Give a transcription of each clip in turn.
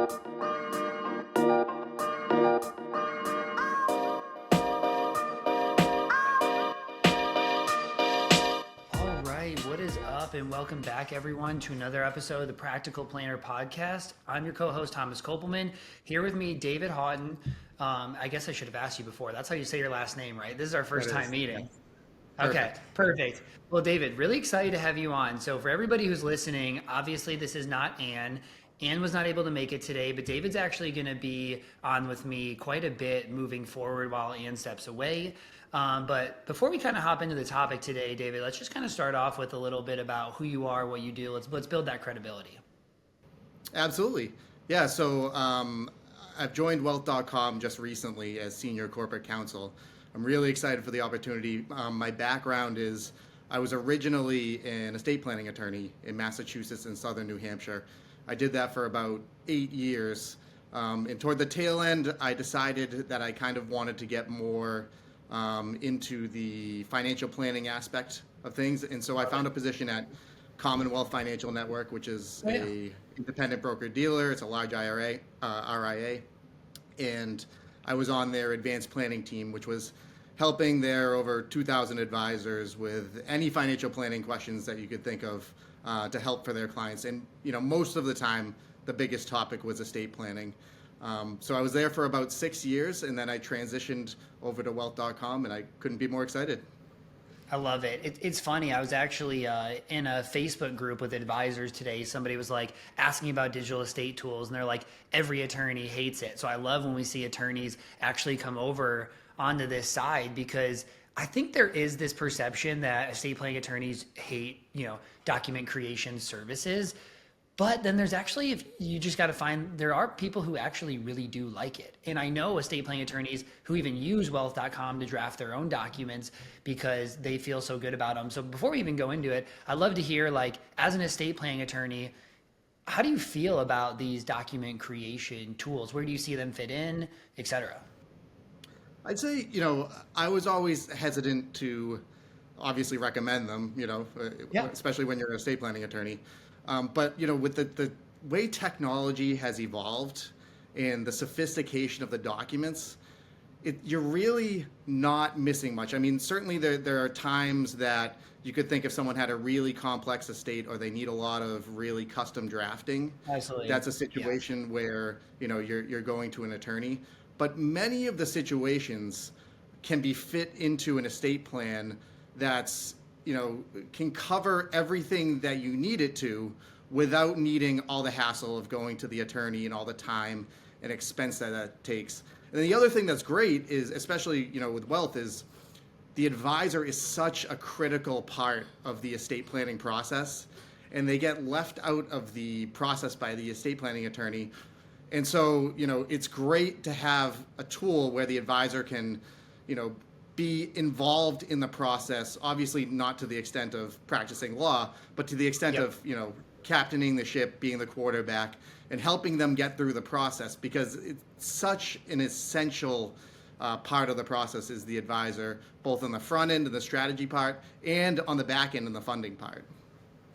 All right, what is up, and welcome back, everyone, to another episode of the Practical Planner Podcast. I'm your co-host, Thomas Kopelman. Here with me, David Haughton. I guess I should have asked you before. That's how you say your last name, right? This is our first time meeting. Okay, perfect. Well, David, really excited to have you on. So for everybody who's listening, obviously this is not Anne. Anne was not able to make it today, but David's actually going to be on with me quite a bit moving forward while Anne steps away. But before we kind of hop into the topic today, David, let's just kind of start off with a little bit about who you are, what you do. Let's build that credibility. Absolutely. Yeah, so I've joined Wealth.com just recently as Senior Corporate Counsel. I'm really excited for the opportunity. My background is I was originally an estate planning attorney in Massachusetts and Southern New Hampshire. I did that for about 8 years. And toward the tail end, I decided that I kind of wanted to get more into the financial planning aspect of things. And so I found a position at Commonwealth Financial Network, which is a independent broker dealer. It's a large RIA. And I was on their advanced planning team, which was helping their over 2,000 advisors with any financial planning questions that you could think of to help for their clients. And most of the time, the biggest topic was estate planning. So I was there for about 6 years, and then I transitioned over to Wealth.com, and I couldn't be more excited. I love it. It's funny. I was actually in a Facebook group with advisors today. Somebody was like asking about digital estate tools, and they're like, every attorney hates it. So I love when we see attorneys actually come over onto this side, because I think there is this perception that estate planning attorneys hate, document creation services. But then there's actually, if you just got to find, there are people who actually really do like it. And I know estate planning attorneys who even use Wealth.com to draft their own documents because they feel so good about them. So before we even go into it, I'd love to hear, as an estate planning attorney, how do you feel about these document creation tools? Where do you see them fit in, et cetera? I'd say, I was always hesitant to obviously recommend them, especially when you're an estate planning attorney. But with the way technology has evolved and the sophistication of the documents, you're really not missing much. I mean, certainly there are times that you could think if someone had a really complex estate or they need a lot of really custom drafting. Absolutely. That's a situation where you're going to an attorney. But many of the situations can be fit into an estate plan that's can cover everything that you need it to without needing all the hassle of going to the attorney and all the time and expense that takes. And then the other thing that's great is, especially with Wealth, is the advisor is such a critical part of the estate planning process, and they get left out of the process by the estate planning attorney. And so it's great to have a tool where the advisor can be involved in the process, obviously not to the extent of practicing law, but to the extent of, captaining the ship, being the quarterback, and helping them get through the process, because it's such an essential part of the process is the advisor, both on the front end and the strategy part, and on the back end and the funding part.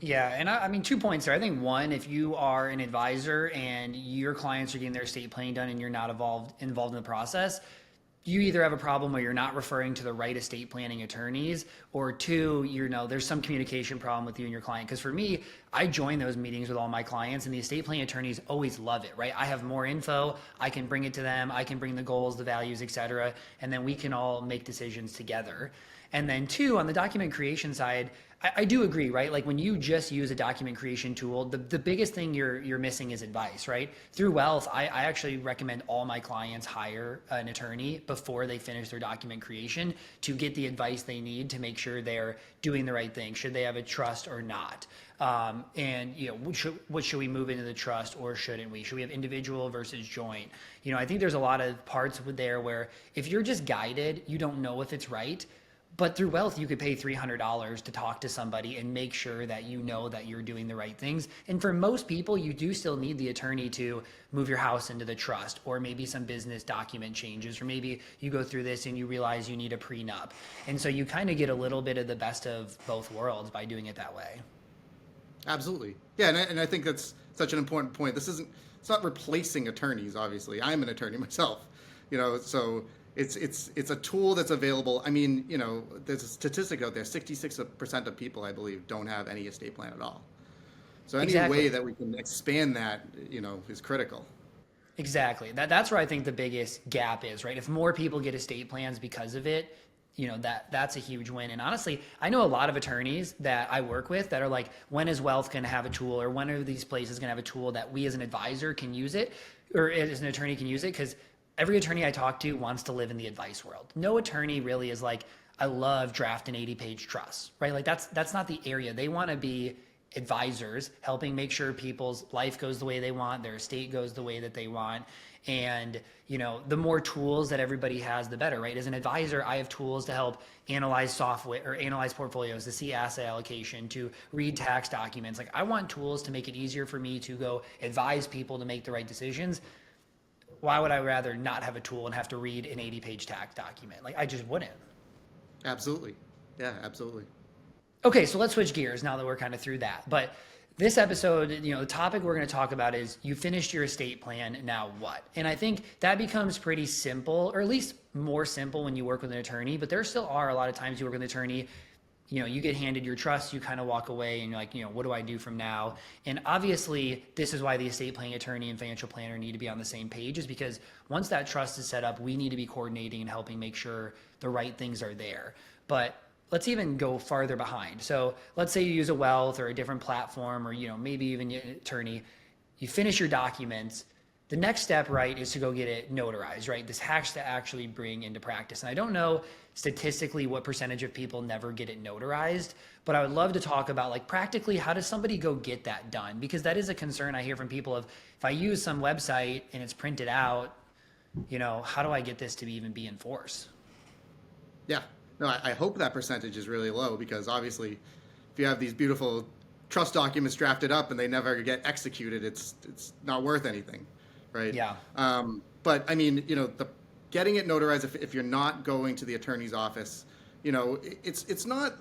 Yeah, and I mean, 2 points there. I think one, if you are an advisor and your clients are getting their estate planning done and you're not involved in the process, you either have a problem where you're not referring to the right estate planning attorneys, or two, there's some communication problem with you and your client. Because for me, I join those meetings with all my clients, and the estate planning attorneys always love it, right? I have more info, I can bring it to them, I can bring the goals, the values, et cetera, and then we can all make decisions together. And then two, on the document creation side, I do agree, right? Like when you just use a document creation tool, the biggest thing you're missing is advice, right? Through Wealth, I actually recommend all my clients hire an attorney before they finish their document creation to get the advice they need to make sure they're doing the right thing. Should they have a trust or not? And what should we move into the trust or shouldn't we? Should we have individual versus joint? I think there's a lot of parts there where if you're just guided, you don't know if it's right. But through Wealth, you could pay $300 to talk to somebody and make sure that you know that you're doing the right things. And for most people, you do still need the attorney to move your house into the trust, or maybe some business document changes, or maybe you go through this and you realize you need a prenup. And so you kind of get a little bit of the best of both worlds by doing it that way. Absolutely. Yeah, and I think that's such an important point. It's not replacing attorneys. Obviously, I'm an attorney myself, so it's a tool that's available. I mean, there's a statistic out there: 66% of people, I believe, don't have any estate plan at all. So any way that we can expand that, is critical. Exactly. That's where I think the biggest gap is, right? If more people get estate plans because of it, that's a huge win. And honestly, I know a lot of attorneys that I work with that are like, when is Wealth going to have a tool, or when are these places going to have a tool that we as an advisor can use it, or as an attorney can use it? Because every attorney I talk to wants to live in the advice world. No attorney really is like, I love drafting 80-page trusts, right? Like that's not the area. They want to be advisors, helping make sure people's life goes the way they want, their estate goes the way that they want. And, the more tools that everybody has, the better, right? As an advisor, I have tools to help analyze software or analyze portfolios, to see asset allocation, to read tax documents. Like, I want tools to make it easier for me to go advise people to make the right decisions. Why would I rather not have a tool and have to read an 80-page tax document? Like, I just wouldn't. Absolutely. Yeah, absolutely. Okay, so let's switch gears now that we're kind of through that. But this episode, the topic we're going to talk about is, you finished your estate plan, now what? And I think that becomes pretty simple, or at least more simple when you work with an attorney. But there still are a lot of times you work with an attorney, you get handed your trust, you kind of walk away and you're like, what do I do from now? And obviously, this is why the estate planning attorney and financial planner need to be on the same page, is because once that trust is set up, we need to be coordinating and helping make sure the right things are there. But let's even go farther behind. So let's say you use a Wealth or a different platform, or maybe even an attorney. You finish your documents. The next step, right, is to go get it notarized, right? This has to actually bring into practice. And I don't know statistically what percentage of people never get it notarized, but I would love to talk about, like, practically, how does somebody go get that done? Because that is a concern I hear from people of, if I use some website and it's printed out, how do I get this to even be enforced? Yeah. No, I hope that percentage is really low, because obviously, if you have these beautiful trust documents drafted up and they never get executed, it's not worth anything, right? Yeah. But I mean, getting it notarized, if you're not going to the attorney's office, it's not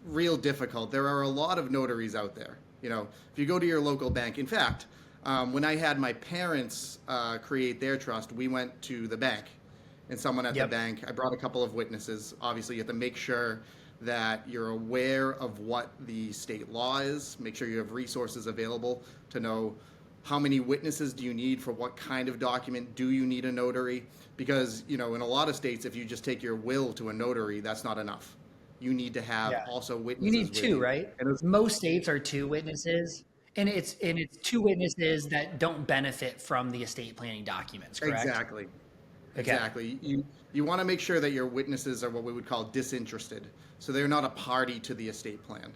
real difficult. There are a lot of notaries out there. If you go to your local bank. In fact, when I had my parents create their trust, we went to the bank. And someone at the bank, I brought a couple of witnesses. Obviously, you have to make sure that you're aware of what the state law is. Make sure you have resources available to know how many witnesses do you need for what kind of document. Do you need a notary? Because, in a lot of states, if you just take your will to a notary, that's not enough. You need to have also witnesses. You need two, right? Most states are 2 witnesses. And it's 2 witnesses that don't benefit from the estate planning documents, correct? Exactly. Okay. Exactly. You want to make sure that your witnesses are what we would call disinterested. So they're not a party to the estate plan.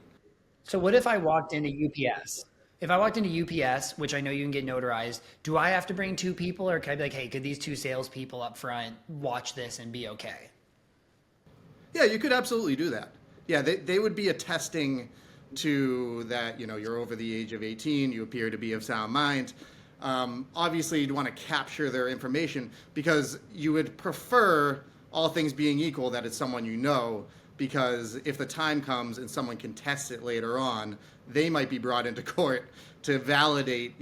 So what if I walked into UPS? If I walked into UPS, which I know you can get notarized, do I have to bring 2 people, or can I be like, hey, could these 2 salespeople up front watch this and be okay? Yeah, you could absolutely do that. Yeah, they would be attesting to that, you're over the age of 18, you appear to be of sound mind. Obviously, you'd want to capture their information, because you would prefer, all things being equal, that it's someone you know, because if the time comes and someone contests it later on, they might be brought into court to validate,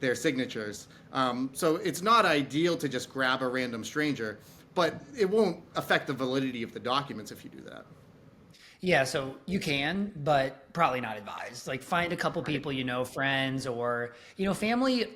their signatures. So it's not ideal to just grab a random stranger, but it won't affect the validity of the documents if you do that. Yeah, so you can, but probably not advised. Like, find a couple people, friends, or, family.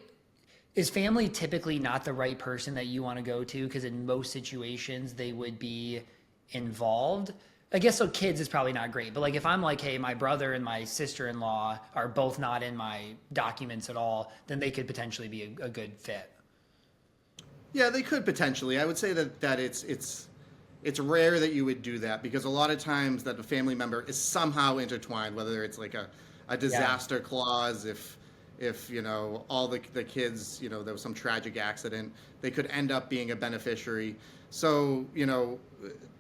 Is family typically not the right person that you want to go to? Because in most situations, they would be involved. I guess so. Kids is probably not great, but like, if I'm like, hey, my brother and my sister-in-law are both not in my documents at all, then they could potentially be a good fit. Yeah, they could potentially. I would say that it's rare that you would do that, because a lot of times that a family member is somehow intertwined, whether it's like a disaster clause, if all the kids, there was some tragic accident, they could end up being a beneficiary. So,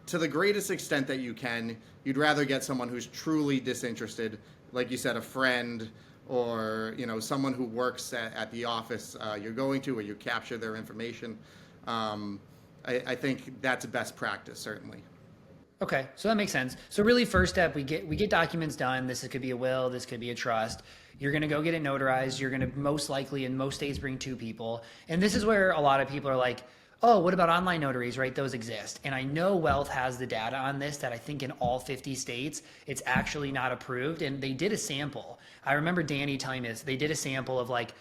to the greatest extent that you can, you'd rather get someone who's truly disinterested, like you said, a friend, or, someone who works at the office you're going to, where you capture their information. I think that's best practice, certainly. Okay, so that makes sense. So really, first step, we get documents done. This could be a will, this could be a trust. You're going to go get it notarized. You're going to most likely in most states bring two people. And this is where a lot of people are like, oh, what about online notaries, right? Those exist. And I know Wealth has the data on this that I think in all 50 states, it's actually not approved. And they did a sample. I remember Danny telling me this. They did a sample of like,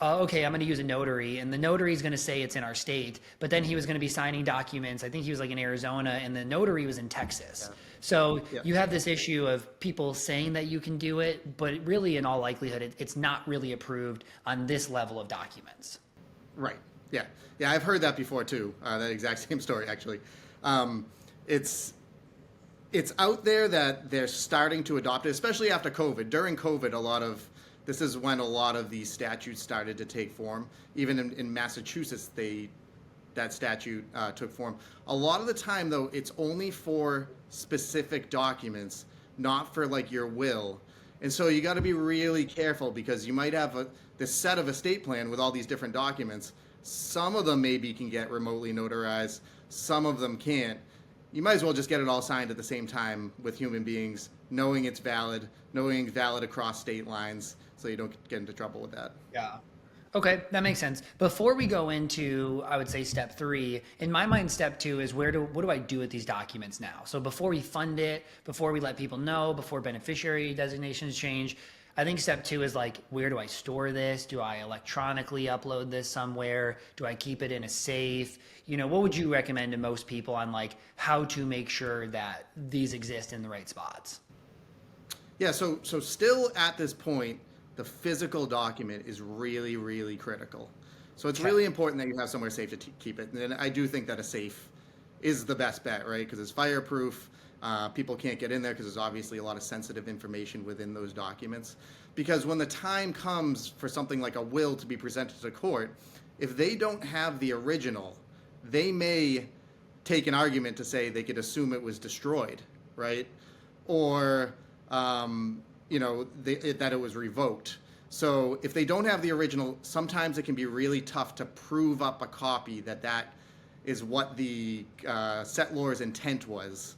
oh, okay, I'm going to use a notary, and the notary is going to say it's in our state, but then he was going to be signing documents. I think he was like in Arizona, and the notary was in Texas. Yeah. So Yeah. you have this issue of people saying that you can do it, but really, in all likelihood, it's not really approved on this level of documents. Right. Yeah. Yeah. I've heard that before too. That exact same story, actually. It's it's out there that they're starting to adopt it, especially after COVID. During COVID, this is when a lot of these statutes started to take form. Even in Massachusetts, that statute took form. A lot of the time, though, it's only for specific documents, not for like your will. And so you got to be really careful because you might have this set of estate plan with all these different documents. Some of them maybe can get remotely notarized, some of them can't. You might as well just get it all signed at the same time with human beings, knowing it's valid across state lines, so you don't get into trouble with that. Yeah. Okay, that makes sense. Before we go into, I would say step 3, in my mind, step 2 is what do I do with these documents now? So before we fund it, before we let people know, before beneficiary designations change, I think step 2 is like, where do I store this? Do I electronically upload this somewhere? Do I keep it in a safe? What would you recommend to most people on like how to make sure that these exist in the right spots? Yeah, so still at this point, the physical document is really, really critical. So it's really important that you have somewhere safe to keep it. And I do think that a safe is the best bet, right? Because it's fireproof. People can't get in there because there's obviously a lot of sensitive information within those documents. Because when the time comes for something like a will to be presented to court, if they don't have the original, they may take an argument to say they could assume it was destroyed, right? Or that it was revoked. So if they don't have the original, sometimes it can be really tough to prove up a copy that is what the settlor's intent was,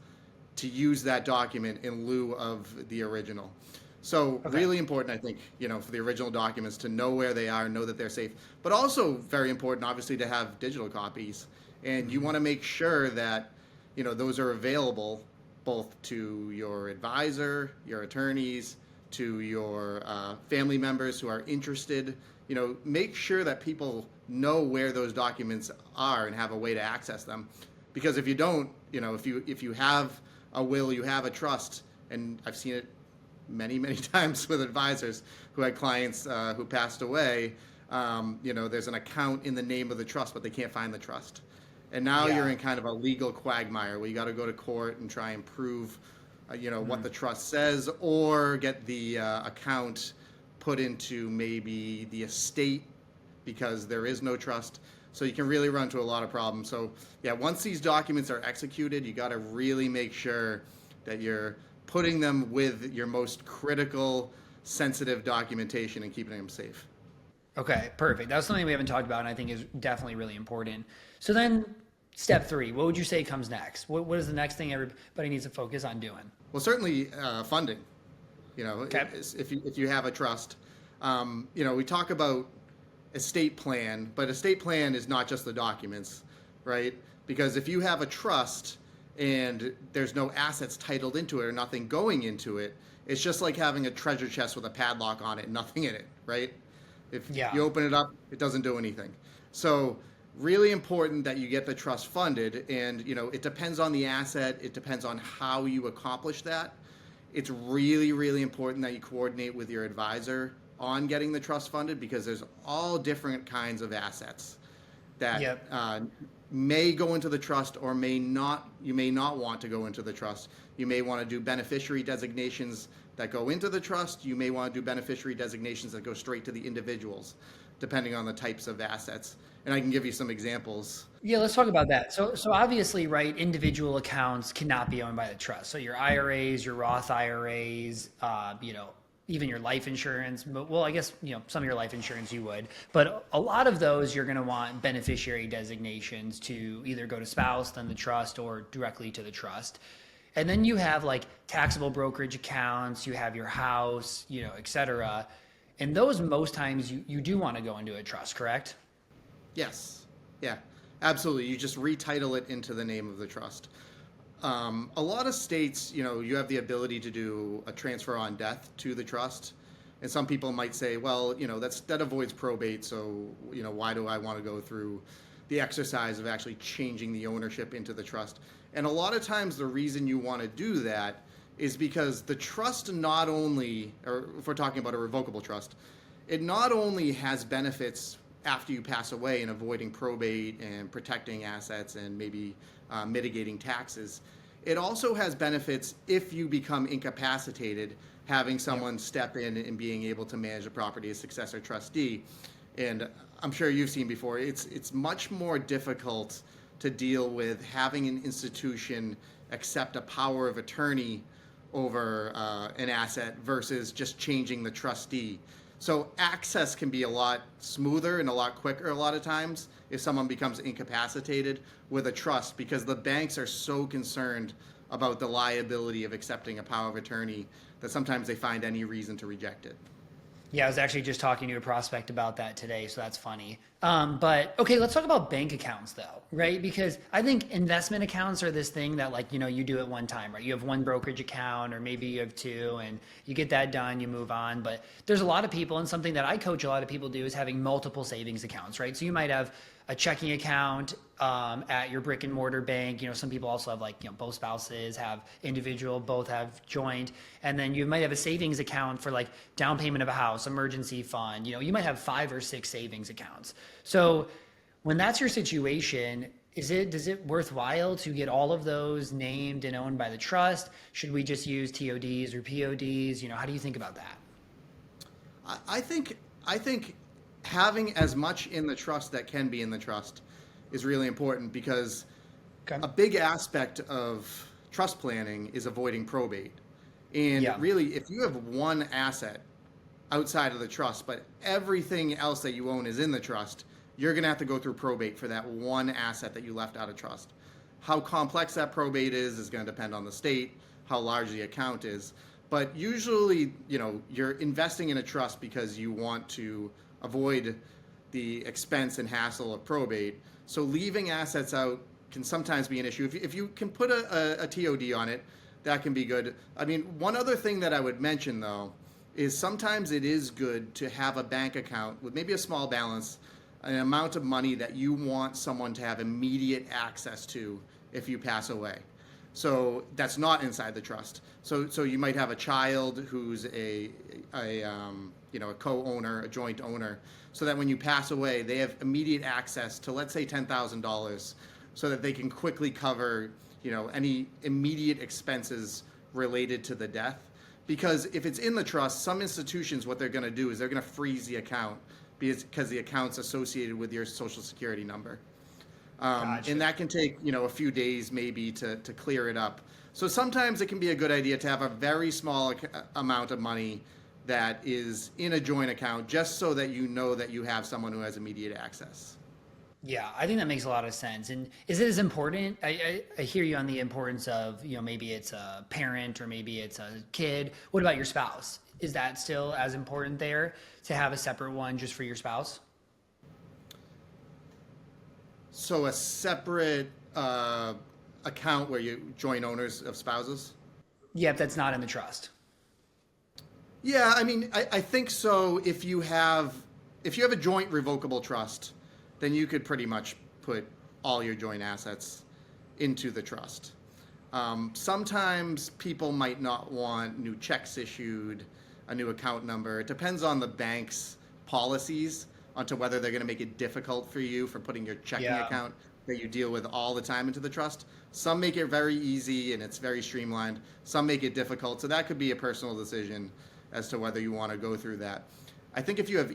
to use that document in lieu of the original. So really important, I think, for the original documents to know where they are, know that they're safe, but also very important, obviously, to have digital copies. And you want to make sure that, those are available both to your advisor, your attorneys, to your family members who are interested. Make sure that people know where those documents are and have a way to access them. Because if you don't, if you have a will, you have a trust, and I've seen it many, many times with advisors who had clients who passed away. There's an account in the name of the trust, but they can't find the trust. And now you're in kind of a legal quagmire where you got to go to court and try and prove, what the trust says, or get the account put into maybe the estate because there is no trust. So you can really run into a lot of problems. So once these documents are executed, you got to really make sure that you're putting them with your most critical, sensitive documentation and keeping them safe. Okay, perfect. That's something we haven't talked about and I think is definitely really important. So then step 3, what would you say comes next? What is the next thing everybody needs to focus on doing? Well, certainly funding. If you have a trust, we talk about estate plan, but estate plan is not just the documents, right? Because if you have a trust and there's no assets titled into it or nothing going into it, it's just like having a treasure chest with a padlock on it and nothing in it, right? If you open it up, it doesn't do anything. So really important that you get the trust funded, and it depends on the asset, it depends on how you accomplish that. It's really, really important that you coordinate with your advisor on getting the trust funded, because there's all different kinds of assets that may go into the trust or may not. You may not want to go into the trust. You may want to do beneficiary designations that go into the trust. You may want to do beneficiary designations that go straight to the individuals, depending on the types of assets. And I can give you some examples. Yeah, let's talk about that. So obviously, right, individual accounts cannot be owned by the trust. So your IRAs, your Roth IRAs, even your life insurance. Well, I guess, some of your life insurance you would. But a lot of those, you're going to want beneficiary designations to either go to spouse, then the trust, or directly to the trust. And then you have like taxable brokerage accounts, you have your house, et cetera. And those most times you do want to go into a trust, correct? Yes. Yeah, absolutely. You just retitle it into the name of the trust. A lot of states, you have the ability to do a transfer on death to the trust. And some people might say, well, that avoids probate. So, why do I want to go through the exercise of actually changing the ownership into the trust? And a lot of times the reason you want to do that is because the trust not only, or if we're talking about a revocable trust, it not only has benefits after you pass away in avoiding probate and protecting assets and maybe mitigating taxes, it also has benefits if you become incapacitated, having someone step in and being able to manage the property as successor trustee. And I'm sure you've seen before, it's much more difficult to deal with having an institution accept a power of attorney over an asset versus just changing the trustee. So access can be a lot smoother and a lot quicker a lot of times if someone becomes incapacitated with a trust, because the banks are so concerned about the liability of accepting a power of attorney that sometimes they find any reason to reject it. Yeah, I was actually just talking to a prospect about that today, so that's funny. But okay, let's talk about bank accounts though, right? Because I think investment accounts are this thing that you do it one time, right? You have one brokerage account or maybe you have two and you get that done, you move on. But there's a lot of people, and something that I coach a lot of people do is having multiple savings accounts, right? So you might have a checking account at your brick and mortar bank. Some people also have both spouses have individual, both have joint. And then you might have a savings account for down payment of a house, emergency fund. You might have 5 or 6 savings accounts. So when that's your situation, does it worthwhile to get all of those named and owned by the trust? Should we just use TODs or PODs? How do you think about that? I think having as much in the trust that can be in the trust is really important, because a big aspect of trust planning is avoiding probate. And really, if you have one asset outside of the trust, but everything else that you own is in the trust, you're going to have to go through probate for that one asset that you left out of trust. How complex that probate is going to depend on the state, how large the account is. But usually, you're investing in a trust because you want to avoid the expense and hassle of probate. So leaving assets out can sometimes be an issue. If you can put a TOD on it, that can be good. I mean, one other thing that I would mention, though, is sometimes it is good to have a bank account with maybe a small balance, an amount of money that you want someone to have immediate access to if you pass away. So that's not inside the trust. So you might have a child who's a co-owner, a joint owner, so that when you pass away, they have immediate access to, let's say, $10,000, so that they can quickly cover, any immediate expenses related to the death. Because if it's in the trust, some institutions, what they're going to do is they're going to freeze the account because the account's associated with your social security number. Gotcha. And that can take, a few days maybe to clear it up. So sometimes it can be a good idea to have a very small amount of money that is in a joint account, just so that you know that you have someone who has immediate access. Yeah, I think that makes a lot of sense. And is it as important? I hear you on the importance of, maybe it's a parent or maybe it's a kid. What about your spouse? Is that still as important there to have a separate one just for your spouse? So a separate account where you joint owners of spouses? Yep, that's not in the trust. Yeah, I mean, I think so. If you have a joint revocable trust, then you could pretty much put all your joint assets into the trust. Sometimes people might not want new checks issued, a new account number. It depends on the bank's policies onto whether they're going to make it difficult for you for putting your checking account that you deal with all the time into the trust. Some make it very easy and it's very streamlined. Some make it difficult. So that could be a personal decision as to whether you want to go through that. I think if you have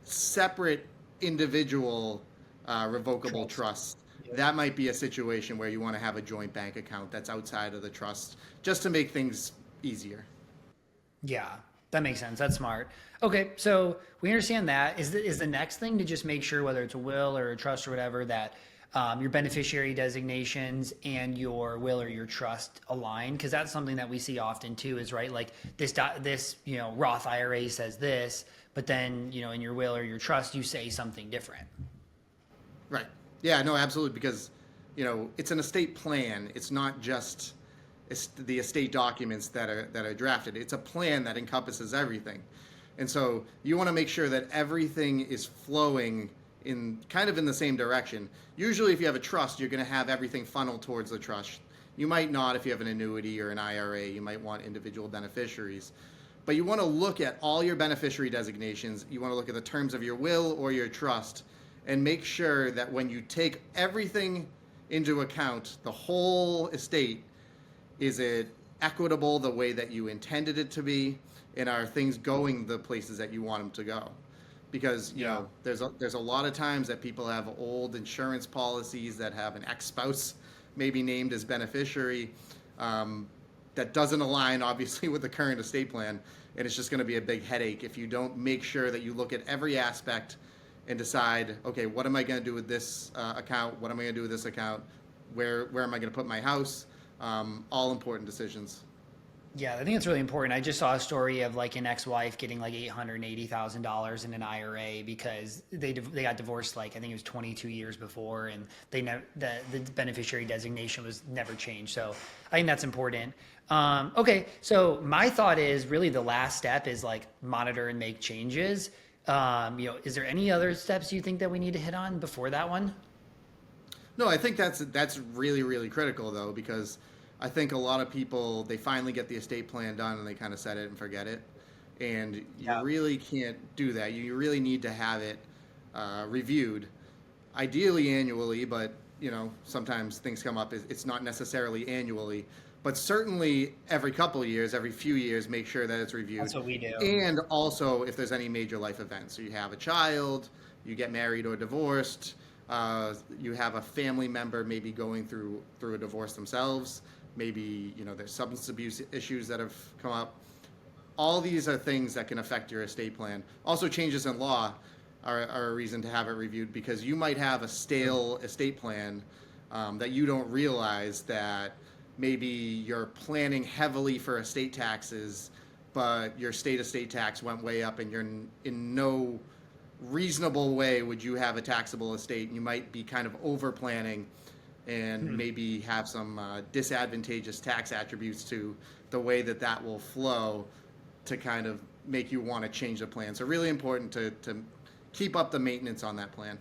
separate individual revocable trusts, that might be a situation where you want to have a joint bank account that's outside of the trust, just to make things easier. Yeah, that makes sense. That's smart. Okay, so we understand that. Is the next thing to just make sure, whether it's a will or a trust or whatever, that your beneficiary designations and your will or your trust align, because that's something that we see often too. Is right, like this Roth IRA says this, but then in your will or your trust you say something different. Right. Yeah. No. Absolutely. Because it's an estate plan. It's not just the estate documents that are drafted. It's a plan that encompasses everything. And so you want to make sure that everything is flowing in the same direction. Usually if you have a trust, you're going to have everything funneled towards the trust. You might not if you have an annuity or an IRA. You might want individual beneficiaries. But you want to look at all your beneficiary designations. You want to look at the terms of your will or your trust and make sure that when you take everything into account, the whole estate, is it equitable the way that you intended it to be? And are things going the places that you want them to go? Because there's a lot of times that people have old insurance policies that have an ex-spouse maybe named as beneficiary, that doesn't align obviously with the current estate plan, and it's just going to be a big headache if you don't make sure that you look at every aspect and decide, okay, what am I going to do with this account? What am I going to do with this account? Where am I going to put my house? All important decisions. Yeah, I think it's really important. I just saw a story of like an ex-wife getting like $880,000 in an IRA because they got divorced like I think it was 22 years before, and the beneficiary designation was never changed. So I think that's important. Okay, so my thought is really the last step is like monitor and make changes. Is there any other steps you think that we need to hit on before that one? No, I think that's really, really critical though, because I think a lot of people, they finally get the estate plan done and they kind of set it and forget it. And you really can't do that. You really need to have it reviewed, ideally annually, but sometimes things come up. It's not necessarily annually, but certainly every couple of years, every few years, make sure that it's reviewed. That's what we do. And also if there's any major life events. So you have a child, you get married or divorced, you have a family member maybe going through a divorce themselves. Maybe, there's substance abuse issues that have come up. All these are things that can affect your estate plan. Also, changes in law are a reason to have it reviewed, because you might have a stale estate plan that you don't realize that maybe you're planning heavily for estate taxes, but your state estate tax went way up and you're in no reasonable way would you have a taxable estate. You might be kind of over planning and maybe have some disadvantageous tax attributes to the way that will flow to kind of make you want to change the plan. So really important to keep up the maintenance on that plan.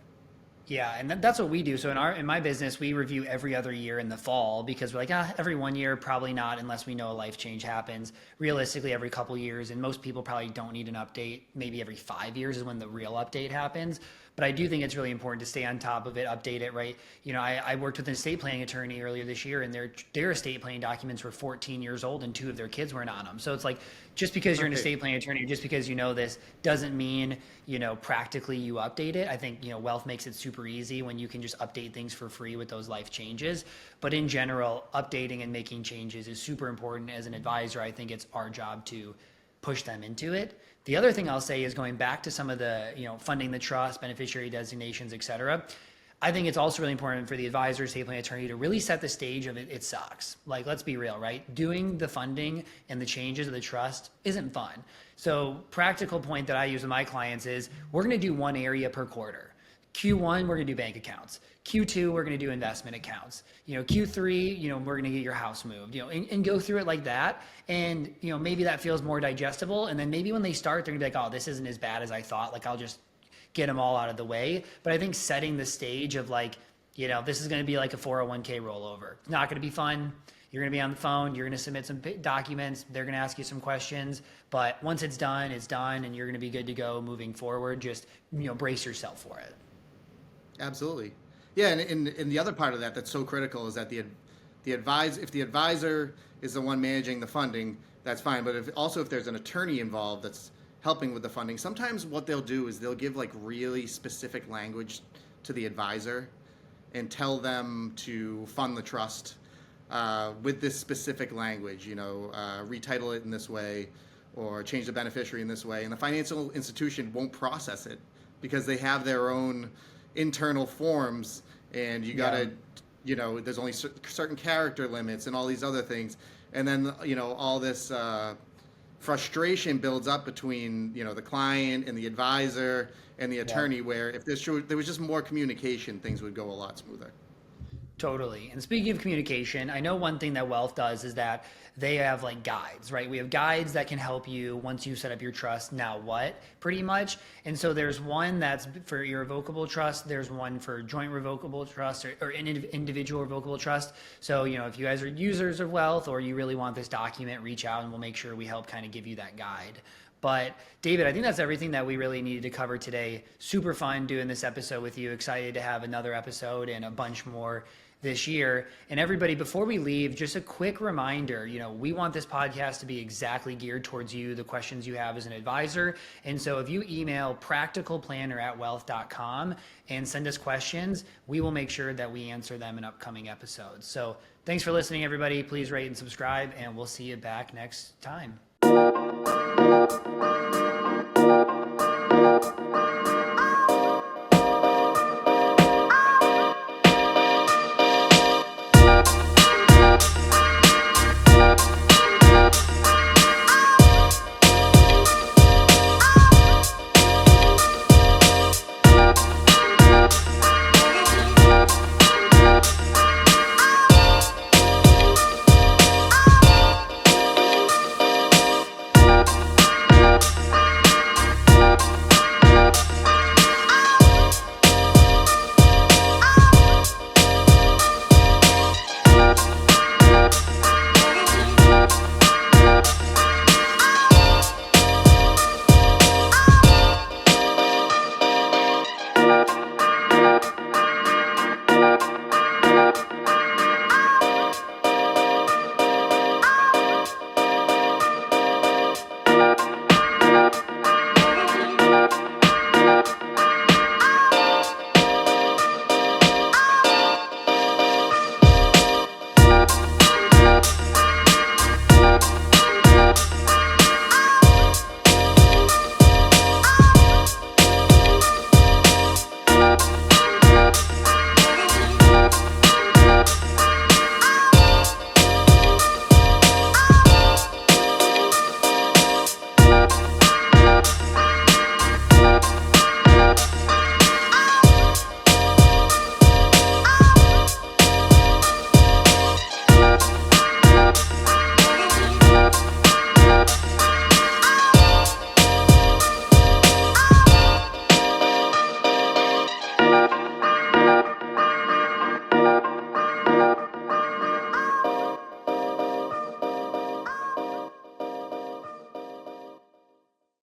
Yeah, and that's what we do. So in my business, we review every other year in the fall, because we're like, every 1 year, probably not, unless we know a life change happens. Realistically, every couple years, and most people probably don't need an update. Maybe every 5 years is when the real update happens. But I do think it's really important to stay on top of it, update it, right? I worked with an estate planning attorney earlier this year, and their estate planning documents were 14 years old and 2 of their kids weren't on them. So it's like, just because you're an estate planning attorney, just because you know this, doesn't mean, practically you update it. I think, wealth makes it super easy when you can just update things for free with those life changes. But in general, updating and making changes is super important. As an advisor, I think it's our job to push them into it. The other thing I'll say is, going back to some of the, funding the trust, beneficiary designations, et cetera, I think it's also really important for the advisor, estate planning attorney, to really set the stage of it sucks. Like, let's be real, right? Doing the funding and the changes of the trust isn't fun. So practical point that I use with my clients is, we're going to do one area per quarter. Q1, we're going to do bank accounts. Q2, we're going to do investment accounts. Q3, we're going to get your house moved, and go through it like that. And, maybe that feels more digestible. And then maybe when they start, they're going to be like, oh, this isn't as bad as I thought. Like, I'll just get them all out of the way. But I think setting the stage of like, this is going to be like a 401k rollover. It's not going to be fun. You're going to be on the phone. You're going to submit some documents. They're going to ask you some questions. But once it's done, and you're going to be good to go moving forward. Just, brace yourself for it. Absolutely. Yeah, and the other part of that's so critical is that if the advisor is the one managing the funding, that's fine. But if there's an attorney involved that's helping with the funding, sometimes what they'll do is they'll give like really specific language to the advisor and tell them to fund the trust with this specific language, retitle it in this way or change the beneficiary in this way. And the financial institution won't process it because they have their own internal forms, and you got to, there's only certain character limits and all these other things. And then, all this frustration builds up between, the client and the advisor and the attorney, where if there was just more communication, things would go a lot smoother. Totally. And speaking of communication, I know one thing that Wealth does is that they have like guides, right? We have guides that can help you once you set up your trust, now what, pretty much. And so there's one that's for irrevocable trust. There's one for joint revocable trust or individual revocable trust. So, if you guys are users of Wealth or you really want this document, reach out and we'll make sure we help kind of give you that guide. But David, I think that's everything that we really needed to cover today. Super fun doing this episode with you. Excited to have another episode and a bunch more this year. And everybody, before we leave, just a quick reminder, we want this podcast to be exactly geared towards you, the questions you have as an advisor. And so if you email practicalplanner@wealth.com and send us questions, we will make sure that we answer them in upcoming episodes. So thanks for listening, everybody. Please rate and subscribe, and we'll see you back next time.